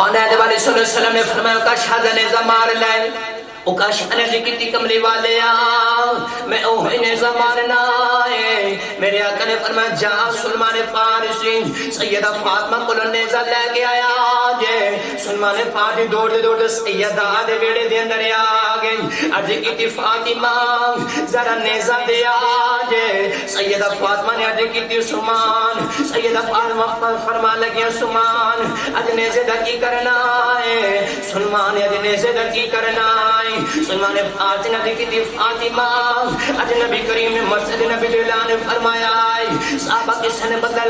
آنے والے صلی اللہ علیہ وسلم نے فرمایا کا شہدہ نیزہ مار لائے او کا شہدہ جکتی کملی والے میں اوہی نیزہ مارنا ہے میرے آقا نے فرمایا جا سلمان فارسی سیدہ فاطمہ کو نیزہ لے کے آیا جے سلمان فارسی دوڑ سیدہ دے بیڑے دے اندر آگئی عرض کی فاطمہ ذرا نیزہ دے آجے سیدہ فاطمہ نے عرض کی سلمان سیدہ فاطمہ فرما لگیا سلمان عرض نیزہ دکی کرنا ہے سلمان عرض نیزہ دکی کرنا ہے سلمان فاطمہ نے عرض کی فاطمہ عرض نبی کریم نے مسجد نبی دلان نے فرمایا صحابہ کس نے بدل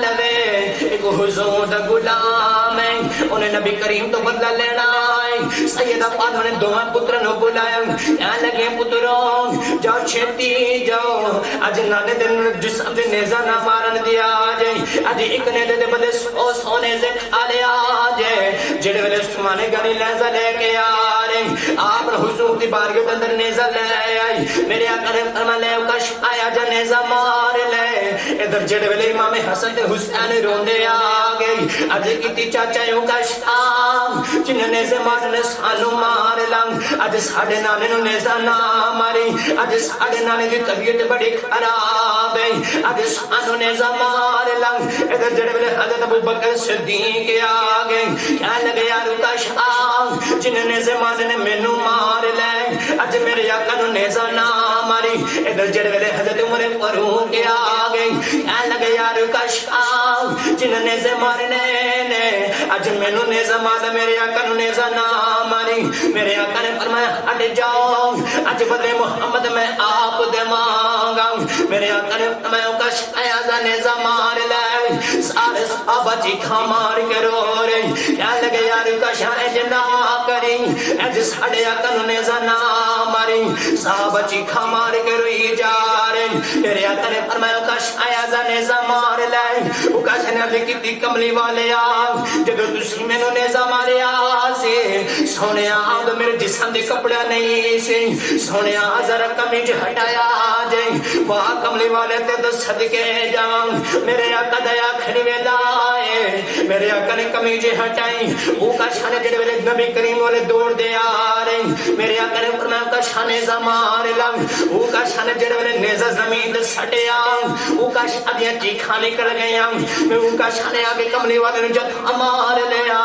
لے ایک حضور دا غلام ہے انہیں نبی کریم تو بدل لینا ہے سیدہ فاطمہ نے دو پتروں کو بلایا کہنے لگے پتروں جاؤ چھتی جاؤ آج نانے دن جسم دے نیزہ نہ مارن دیا آجے آج ایک نیزے دے بدے سو نیزے کھا لے آجے جڑے ویلے سمانے گانی نیزہ لے کے آرے آپ حضور دی بارگاہ اندر نیزہ لے آئی میرے آقا نے فرمایا لے کش آیا جا نیزہ مار لے ادھر جڑے ویلے امام حسن تے حسین روندے آگئی آج کیتی چاچا یوں کش جنہیں نیزے مارنے سانو مار لنگ آج ساڑھے نانے نو نیزہ نہ ماری آج ساڑھے نانے کی طبیعت بڑی خراب ہے آج سانو نیزہ مار لنگ ادھر جڑے ویلے حضرت ابو بکر صدیق آگئے کہنے لگے یارو کا شاہ جنہیں نیزے مارنے مینو مار لے آج میرے آقا نو نیزہ نہ ماری ادھر جڑے ویلے حضرت عمر فاروق آگئے کہنے لگے یارو کا شاہ جنہیں نیزے مارنے آج مینو نیزہ مارنے میرے آقا نو نیزہ نہ ماری میرے آقا نے فرمایا ہٹ جاؤ آج بدلے محمد میں آپ دے مانگا میرے آقا نے فرمایا کا شایدہ نیزہ مار لے سارے صحابہ چیخا مار کے رو رہے کیا لگے یار کا شاید نہ کری ایج ساڑھے آقا نو نیزہ نہ ماری صحابہ چیخا مار کے روئی جا رہے میرے آقا نے فرمایا کا شایدہ نیزہ مار لے وہ کا شایدہ کی کملی والے جب تسی میں نو نیزہ مارے آسے سونے آدھ میرے جسم دے کپڑا نہیں سے سونے آدھ ذرا کمیج ہٹایا جائیں وہاں کملی والے تے تو صدقے جاؤں میرے آقا دیا کھڑی ویدائے میرے آقا نے کمیج ہٹائیں وہ کا شانے جڑے ویلے نبی کریم والے دوڑ دے آ رہے میرے آقا نے فرمایا کا شانے زمان لنگ وہ کا شانے جڑے ویلے نیزہ زمین دے سٹے آؤں وہ کا شادیاں چیخاں نکل گئے میں وہ کا شانے آگے کملی والے نے جب ہمار لے آ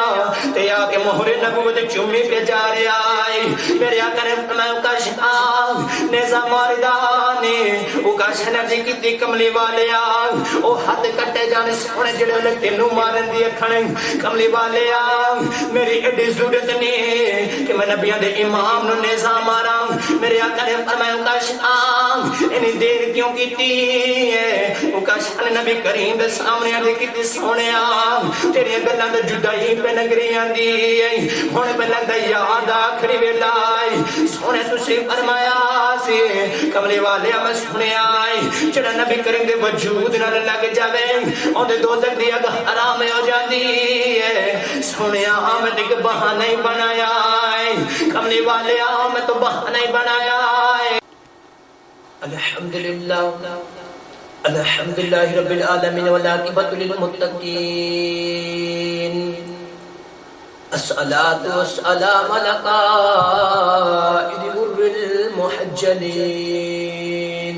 تے آگے مہر نبوت چمی پہ جا رہے آئے میرے آقا نے فرمایا کا شاہ نیزہ ماردانے وہ کا شانے جی کی دی کملی والے آؤں وہ ہاتھ کٹے جانے سونے جڑے والے تینوں مارن دیے کھڑے کملی والے آؤں میری ایڈی ضرورت نہیں کہ میں نبیان دے امام نو نیزہ مارا میرے آقا نے فرمایا کا شاہ انہی دیر کیوں کیتی ہے وہ کا شاہ نبی کریم دے سامنے آدھے کیتی سونے آؤں تیرے گلہ دے جدائی پہ نگریاں دی ہونے پہ لگ دا یاد آخری ویلائی سونے تُسی فرمایا سے کملی والے میں سونے آئی چڑا نبی کریم دے وجود نہ لگ جاوے ان دے دوزک دیا گا حرام ہو جاتی ہے سونے آمد ایک بہانہ ہی بنایا ہے کملی والے آمد تو بہانہ ہی بنایا ہے الحمدللہ الحمدللہ رب العالمین والعاقبۃ للمتقین الصلاة والسلام على قائد غر المحجلين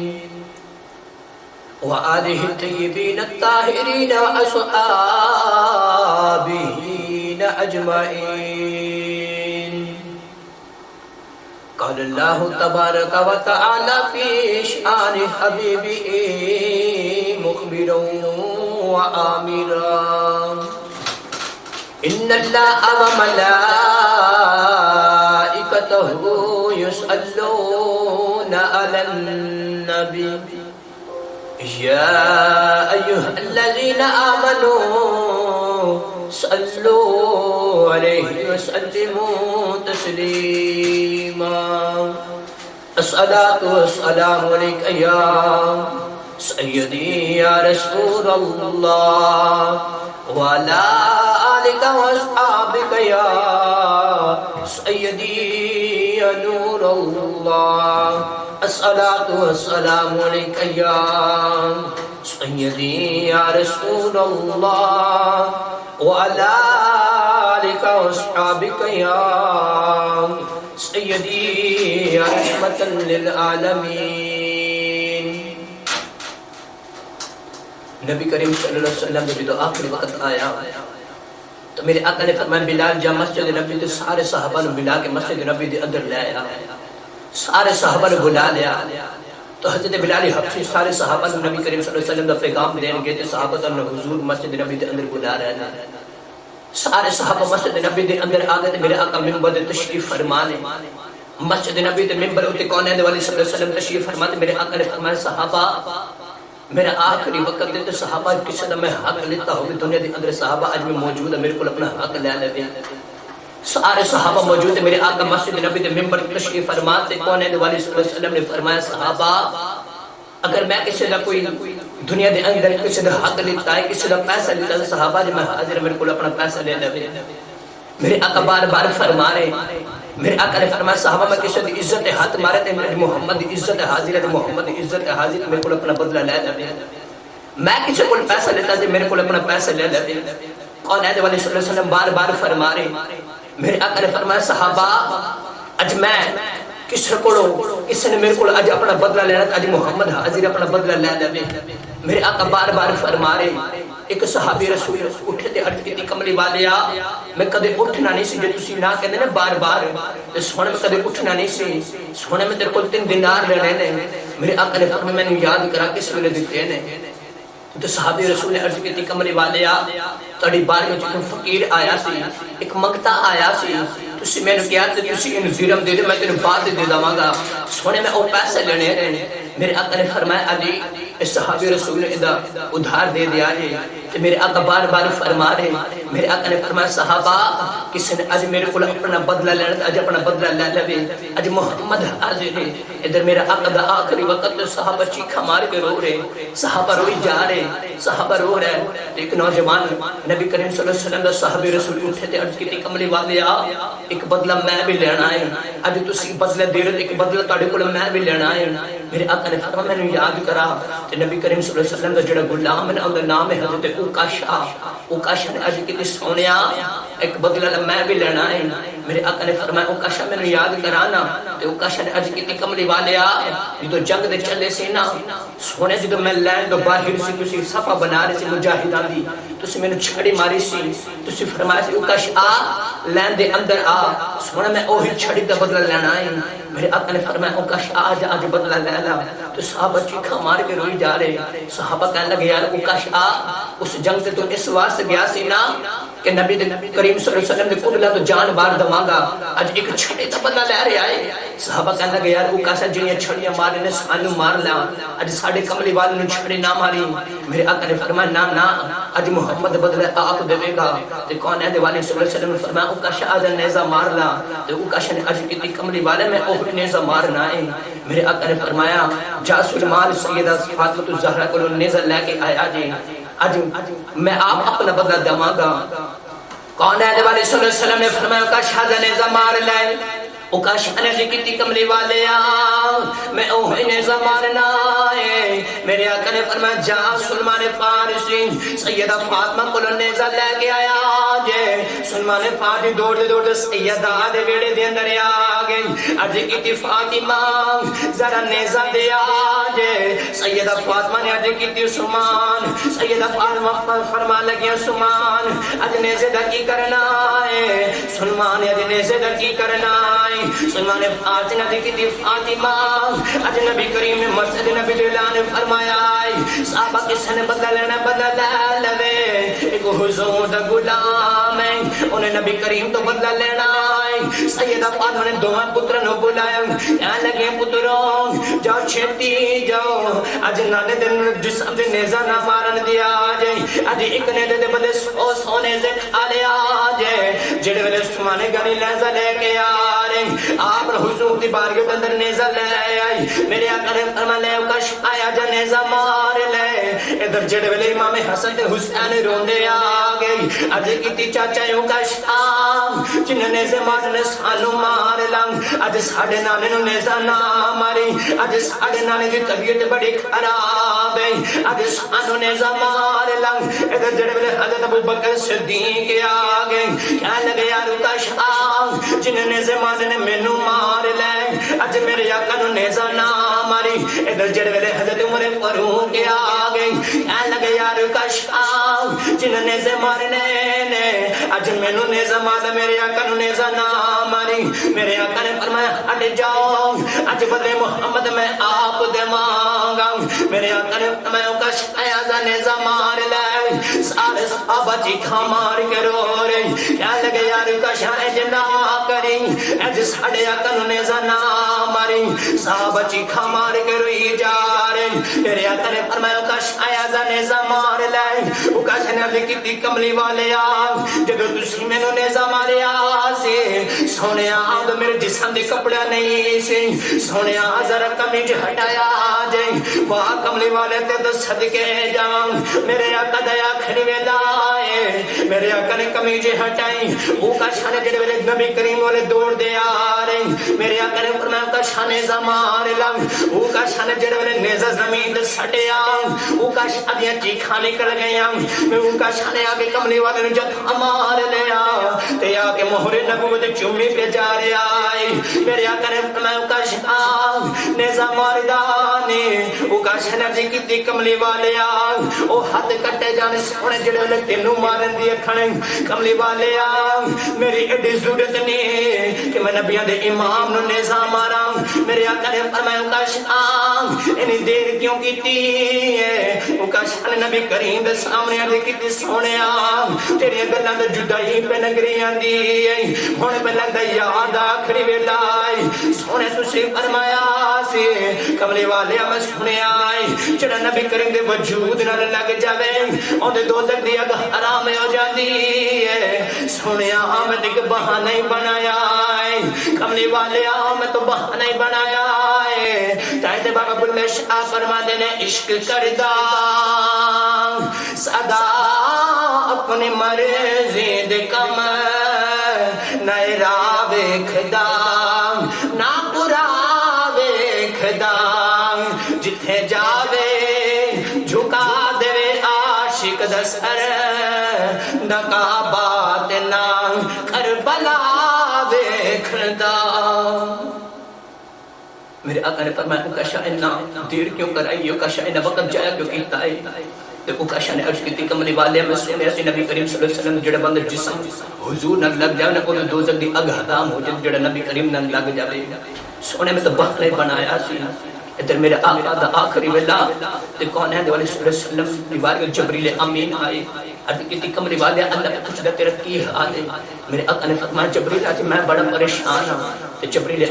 وآله الطيبين الطاهرين وأصحابه أجمعين قال الله تبارك وتعالى في شأن حبيبه مخبرا وآمرا إن الله وملائكته يصلون على النبي يا أيها الذين آمنوا صلوا عليه وسلموا تسليما الصلاة والسلام عليك يا سيدي يا رسول الله وعلى آلك وأصحابك يا سيدي يا نور الله الصلاة والسلام عليك يا سيدي يا رسول الله وعلى آلک و اصحابک یا سیدی رحمت للعالمین۔ نبی کریم صلی اللہ علیہ وسلم جب تو آخری وقت آیا تو میرے آقا نے فرمایا بلال جا مسجد نبی تے سارے صحابہ نے بلا کے مسجد نبی دے اندر لے آیا، سارے صحابہ نے بلا لیا تو حضرت بلال حبشی سارے صحابہ نے نبی کریم صلی اللہ علیہ وسلم دا پیغام دین گئے تے صحابہ نے حضور مسجد نبی دے اندر بلا رہے ہیں۔ سارے صحابہ مسجد نبی دے اندر آ گئے تے میرے آقا منبر دے تشریف فرمانے، مسجد نبی دے منبر اتے کونین والی صلی اللہ علیہ وسلم تشریف فرماتے، میرے آقا نے فرمایا صحابہ میرا آخری وقت دیتے صحابہ کسی دا میں حق لیتا ہوگی دنیا دے اندر صحابہ آج میں موجود ہے میرے کو اپنا حق لے لے دیں۔ سارے صحابہ موجود ہیں، میرے آقا مسجد نبی دے منبر تشریف فرماتے کونین والی صلی اللہ علیہ وسلم نے فرمایا صحابہ اگر میں کسی دا کوئی دنیا دے اندر کسی دا حق لیتا ہے کسی دا پیسہ لیتا ہے صحابہ جب میں حاضر میرے کو اپنا پیسہ لے لے دیں۔ میرے آقا بار بار فرما رہے، میرے آقا نے فرمایا صحابہ میں کسی دی عزت ہاتھ مارے تے میرے محمد دی عزت حاضر ہے، محمد دی عزت حاضر ہے، میرے کو اپنا بدلہ لے لے دیں۔ میں کسی کو پیسہ لیتا ہے میرے کو اپنا پیسہ لے لے دیں۔ کونین والی صلی اللہ علیہ وسلم بار بار فرما رہے، میرے آقا نے فرمایا صحابہ اج میں کسی نے میرے کو اج اپنا بدلہ لینا اج محمد حاضر اپنا بدلہ لے لے۔ میرے آقا بار بار فرما رہے، ایک صحابی رسول اٹھے تے عرض کی کملی والیا میں کدے اٹھنا نہیں سی، جے تسی نہ کہندے نے بار بار سونے میں کدے اٹھنا نہیں سی، سونے میں تیرے کو 3 دینار لینے نے۔ میرے آقا نے فرمایا میں نے یاد کرا کس ویلے دتے نے تو صحابی رسول نے عرض کی کملی والیا تہاڈی بارگاہ وچ ایک فقیر آیا سی، ایک منگتا آیا سی، تسی مینوں کہیا تے تسی اینو درہم دے دے میں تینوں بعد دے داواں گا، سونے میں او پیسے لینے نے۔ میرے آقا نے فرمایا علی اس صحابی رسول نے ادا ادھار دے دیا ہے کہ میرے آقا بار بار فرما رہے، میرے آقا نے فرمایا صحابہ کسی نے اج میرے کو اپنا بدلہ لینا اج اپنا بدلہ لے لے، اج محمد حاضر ہے۔ ادھر میرا آقا دا آخری وقت صحابہ چیخا مار کے رو رہے، صحابہ روئی جا رہے، صحابہ رو رہے۔ ایک نوجوان نبی کریم صلی اللہ علیہ وسلم دا صحابی رسول اٹھے تے عرض کی کملی والیا ایک بدلہ میں بھی لینا ہے، اج تسی بدلہ دے رہے ایک بدلہ تہاڈے کول میں بھی لینا ہے۔ میرے آقا نے فرمایا میں نے یاد کرا کہ نبی کریم صلی اللہ علیہ وسلم دا جڑا غلام ہے اوندا نام ہے حضرت اوکاشا نے اج کتے سونیا ایک بدلہ میں بھی لینا ہے۔ میرے آقا نے فرمایا اوکاشا میں نے یاد کرانا تے اوکاشا نے اج کتے کملی والیا جدو جنگ دے چلے سی نا سونے جدو میں لین دو باہر سی تسی صفا بنا رہے سی مجاہداں دی تسی میں نے چھڑی ماری سی تسی فرمایا سی اوکاش آ لین دے اندر آ سونے میں اوہی چھڑی دا بدلہ لینا ہے۔ میرے آقا نے فرمایا اوکاش آج بدلہ لے لا تو صحابہ چیخا مار کے روئی جا رہے، صحابہ کہنے لگے یار اوکاش آ اس جنگ سے تو اس واسطے گیا سی نا کہ نبی کریم صلی اللہ علیہ وسلم نے قبلہ تو جان بار دواں گا اج ایک چھڑی دا بدلہ لے رہے آئے۔ صحابہ کہنے لگے یار اوکاشا جنیاں چھڑیاں مارے نے سانو مار لیا اج ساڈے کملی والے نے چھڑی نہ ماری۔ میرے آقا نے فرمایا نا اج محمد بدلہ آپ دے گا تے کونین دے والے صلی اللہ علیہ وسلم نے فرمایا اوکاشا آج نیزہ مار لا تے اوکاشا نے اج کیتی کملی والے میں اوہ نیزہ مارنا ہے۔ میرے آقا نے فرمایا جا سلیمان سیدہ فاطمہ الزہرا کو نیزہ لے کے آیا جی اج میں آپ اپنا بدلہ دواں گا۔ کونین دے والے صلی اللہ علیہ وسلم نے فرمایا اوکاشا دا نیزہ مار لے، اوکاشا نے جی کیتی کملی والے میں اوہ نیزہ مارنا ہے۔ میرے آقا نے فرمایا جا سلمان فارسی سیدہ فاطمہ کو نیزہ لے کے آیا جے۔ سلمان فارسی دوڑ دے سیدہ دے بیڑے دے اندر آ گئی اج کیتی فاطمہ ذرا نیزہ دے آ جے۔ سیدہ فاطمہ نے اج کیتی عثمان، سیدہ فاطمہ فرما لگی عثمان اج نیزے دا کی کرنا ہے، سلمان اج نیزے دا کی کرنا ہے۔ سلمان فاطمہ نے کیتی فاطمہ اج نبی کریم نے مسجد نبی نے فرمایا صحابہ کس نے بدلہ لینا بدلہ لے لے، ایک حضور دا غلام ہے انہیں نبی کریم تو بدلہ لینا ہے۔ سیدہ فاطمہ نے دوہاں پتروں بلایا کہنے لگے پتروں جاؤ چھیتی جاؤ اج نانے دن جسم دے نیزہ نہ مارن دیا جائے، اج ایک نیزے دے بدلے 100 نیزے کھا لیا جائے۔ جڑے ویلے سمانے گنی نیزہ لے کے آ رہے آپ حضور دی بارگاہ کے اندر نیزہ لے آئی۔ میرے آقا نے فرمایا لے اوکاش آیا جا نیزہ مار لے۔ ادھر جڑے ویلے امام حسن تے حسین روندے آ گئی اج کیتی چاچا اوکاش جن نیزے مارنے سانو مار لنگ اج ساڈے نانے نو نیزہ نہ ماری، اج ساڈے نانے دی طبیعت بڑی خراب ہے اج سانو نیزہ مار لنگ۔ ادھر جڑے ویلے حضرت ابوبکر صدیق آ گئے کہنے لگے یا جنہیں نیزے مارے نے مینوں مار لے اج میرے آقا نو نیزہ نہ ماری ادھر جڑے ویلے حضرت عمر فاروق آ گئی کہنے لگے یار کشا جنہیں نیزے مارنے نے اج مینوں نیزہ مار میرے آقا نو نیزہ نہ ماری میرے آقا نے فرمایا ہٹ جاؤ اج بدلے محمد میں آپ دے مانگا میرے آقا نے فرمایا کشا نیزہ مار لے سارے صحابہ چیخا مار کے رو رہی کہنے لگے یار کشا اج نہ کری اج ساڑے آقا نو نیزہ نہ ماری صحابہ چیخا مار کے روئی جا رہی میرے آقا نے فرمایا کشا ایزا نیزہ مار لے وہ کشا نے عرض کی کملی والے جدو تسی میں نو نیزہ مارے سے سونے آد میرے جسم دے کپڑا نہیں سی سونے ذرا کمیج ہٹایا جائیں وہاں کملی والے تے تو صدقے جاؤں میرے آقا دیا کھڑی ویدائے میرے آقا نے کمیج ہٹائی وہ کشا نے جڑے ویلے نبی کریم والے دوڑ دے آ رہی میرے آقا نے فرمایا کشا نیزہ مار لگ وہ کشا نے جڑے ویلے نیزہ زمین دے سٹے آؤں وہ کشا دیا چیخا نکل گئے میں وہ کشا نے آگے کملی والے نے جب ہمار لیا تے آگے مہر نبوت چومی پہ جا رہے آئی میرے آقا نے فرمایا کشا نیزہ ماردانی وہ کشا نے جی کی کملی والے او ہاتھ کٹے جانے سونے جڑے والے تینوں مارن دیے کھڑے کملی والے میری ایڈی ضرورت نہیں کہ میں نبیان دے امام نو نیزہ مارا میرے آقا نے فرمایا کشا انہی دیر کیوں کیتی ہے وہ کشا نے نبی کریم دے سامنے آدھے کیتی سونے تیری گلہ دے جدائی پہ نگری آندی ہونے پہ لگ دا یاد آخری ویلائی سونے تو سے فرمایا سے کملی والے میں سونے آئی چڑا نبی کریم دے وجود نہ لگ جاوے اور دے دوزک دی اگہ حرام ہو جاندی ہے سونے آمد ایک بہانہ ہی بنایا ہے کملی والے آمد تو بہانہ ہی بنایا ہے تاہتے بابا بلے شاہ فرما دینے عشق کردہ صدا اپنی مرضی دے کم نئے راہ ویکھدا نہ برا ویکھدا جتھے جاوے جھکا دے عاشق دا سر نہ کعبہ تے نہ کربلا ویکھدا میرے آقا نے فرمایا کشا انہا دیر کیوں کرائی ہو کشا انہا وقت جایا کیوں کیتا ہے دیکھو کشا نے عرض کی کملی والے میں سونے سے نبی کریم صلی اللہ علیہ وسلم جڑا بندر جسم حضور نہ لگ جائے نہ کوئی دوزک دی اگ حرام ہو جائے جڑا نبی کریم نہ لگ جائے سونے میں تو بہنے بنایا سی ادھر میرے آقا دا آخری ویلا تے کون ہے دیوالی صلی اللہ علیہ وسلم دیوار جبریل امین آئے عرض کی کملی والے اللہ پہ کچھ دا تیرا کی حال ہے میرے آقا نے فرمایا جبریل آج میں بڑا پریشان ہوں تے جبریل